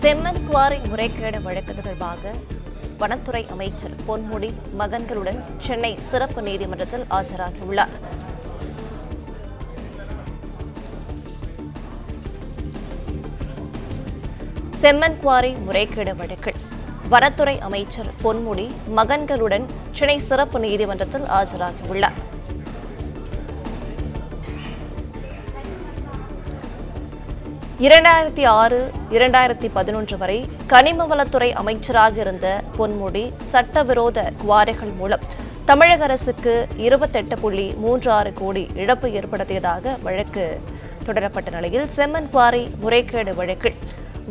செம்மன் குவாரி முறைகேடு வழக்கு தொடர்பாக வனத்துறை அமைச்சர் பொன்முடி மகன்களுடன் சென்னை சிறப்பு நீதிமன்றத்தில் ஆஜராகியுள்ளார். செம்மன் குவாரி முறைகேடு வழக்கில் வனத்துறை அமைச்சர் பொன்முடி மகன்களுடன் சென்னை சிறப்பு நீதிமன்றத்தில் ஆஜராகியுள்ளார். 2006-2011 வரை கனிமவளத்துறை அமைச்சராக இருந்த பொன்முடி சட்டவிரோத குவாரிகள் மூலம் தமிழக அரசுக்கு 28.36 கோடி இழப்பு ஏற்படுத்தியதாக வழக்கு தொடரப்பட்ட நிலையில் செம்மன் குவாரி முறைகேடு வழக்கில்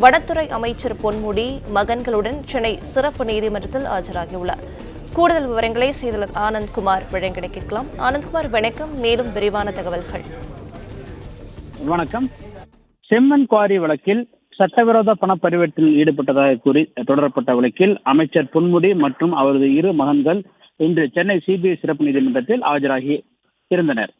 வனத்துறை அமைச்சர் பொன்முடி மகன்களுடன் சென்னை சிறப்பு நீதிமன்றத்தில் ஆஜராகியுள்ளார். கூடுதல் விவரங்களை செய்தியாளர் ஆனந்த்குமார் வழங்க கேட்கலாம். ஆனந்த்குமார் வணக்கம். மேலும் விரிவான தகவல்கள். வணக்கம். செம்மன் குவாரி வழக்கில் சட்டவிரோத பண பரிவர்த்தனையில் ஈடுபட்டதாக கூறி தொடரப்பட்ட வழக்கில் அமைச்சர் பொன்முடி மற்றும் அவரது இரு மகன்கள் இன்று சென்னை சிபிஐ சிறப்பு நீதிமன்றத்தில் ஆஜராகி இருந்தனர்.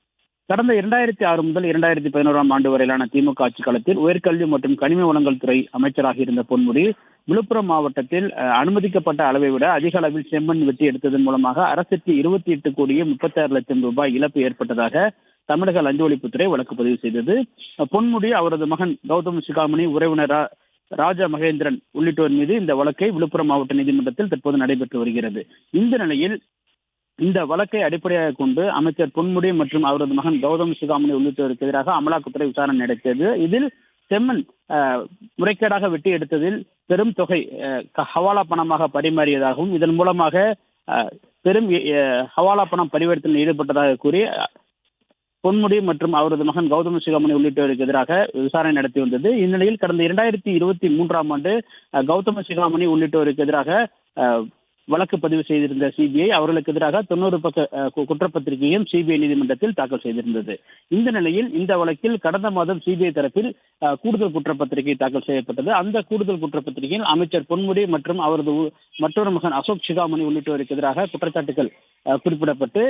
கடந்த 2006 முதல் 2011 ஆண்டு வரையிலான திமுக ஆட்சி காலத்தில் உயர்கல்வி மற்றும் கனிம வளங்கள் துறை அமைச்சராக இருந்த பொன்முடி விழுப்புரம் மாவட்டத்தில் அனுமதிக்கப்பட்ட அளவை விட அதிக அளவில் செம்மண் வெட்டி எடுத்ததன் மூலமாக அரசுக்கு 28,36,00,000 ரூபாய் இழப்பு ஏற்பட்டதாக தமிழக லஞ்ச ஒழிப்புத்துறை வழக்கு பதிவு செய்தது. பொன்முடி, அவரது மகன் கௌதம் சிகாமணி, உறவினர் ராஜா மகேந்திரன் உள்ளிட்டோர் மீது இந்த வழக்கை விழுப்புரம் மாவட்ட நீதிமன்றத்தில் தற்போது நடைபெற்று வருகிறது. இந்த நிலையில் இந்த வழக்கை அடிப்படையாக கொண்டு அமைச்சர் பொன்முடி மற்றும் அவரது மகன் கௌதம் சிகாமணி உள்ளிட்டோருக்கு எதிராக அமலாக்கத்துறை விசாரணை நடத்தியது. இதில் செம்மண் முறைகேடாக வெட்டி எடுத்ததில் பெரும் தொகை ஹவாலா பணமாக பரிமாறியதாகவும் இதன் மூலமாக பெரும் ஹவாலா பணம் பரிவர்த்தனையில் ஈடுபட்டதாக கூறி பொன்முடி மற்றும் அவரது மகன் கௌதம் சிகாமணி உள்ளிட்டோருக்கு எதிராக விசாரணை நடத்தி வந்தது. இந்நிலையில் கடந்த 2023 ஆண்டு கௌதம சிகாமணி உள்ளிட்டோருக்கு எதிராக வழக்கு பதிவு செய்திருந்த சிபிஐ அவர்களுக்கு எதிராக 90 பக்க குற்றப்பத்திரிகையும் சிபிஐ நீதிமன்றத்தில் தாக்கல் செய்திருந்தது. இந்த நிலையில் இந்த வழக்கில் கடந்த மாதம் சிபிஐ தரப்பில் கூடுதல் குற்றப்பத்திரிகை தாக்கல் செய்யப்பட்டது. அந்த கூடுதல் குற்றப்பத்திரிகையில் அமைச்சர் பொன்முடி மற்றும் அவரது மற்றொரு மகன் அசோக் சிகாமணி உள்ளிட்டோருக்கு எதிராக குற்றச்சாட்டுகள் குறிப்பிடப்பட்டு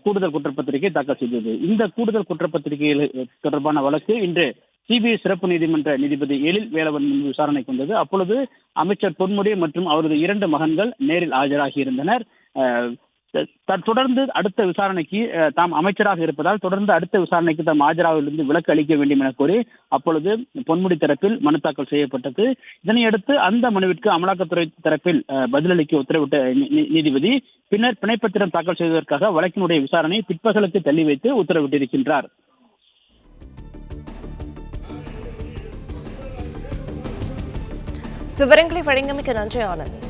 கூடுதல் குற்றப்பத்திரிகை தாக்கல் செய்தது. இந்த கூடுதல் குற்றப்பத்திரிகைகள் தொடர்பான வழக்கு இன்று சிபிஐ சிறப்பு நீதிமன்ற நீதிபதி எழில் வேலவன் முன்பு விசாரணைக்கு வந்தது. அப்பொழுது அமைச்சர் பொன்முடி மற்றும் அவரது 2 மகன்கள் நேரில் ஆஜராகி இருந்தனர். தொடர்ந்து அடுத்த விசாரணைக்கு தாம் அமைச்சராக இருப்பதால் தொடர்ந்து அடுத்த விசாரணைக்கு தாம் ஆஜராவிலிருந்து விலக்கு அளிக்க வேண்டும் என கோரி அப்பொழுது பொன்முடி தரப்பில் மனு தாக்கல் செய்யப்பட்டது. இதனையடுத்து அந்த மனுவிற்கு அமலாக்கத்துறை தரப்பில் பதிலளிக்க உத்தரவிட்ட நீதிபதி பின்னர் பிணைப்பத்திரம் தாக்கல் செய்வதற்காக வழக்கினுடைய விசாரணை பிற்பகலுக்கு தள்ளி வைத்து உத்தரவிட்டிருக்கின்றார். விவரங்களை வழங்கியமைக்கு நன்றி ஆனந்த்.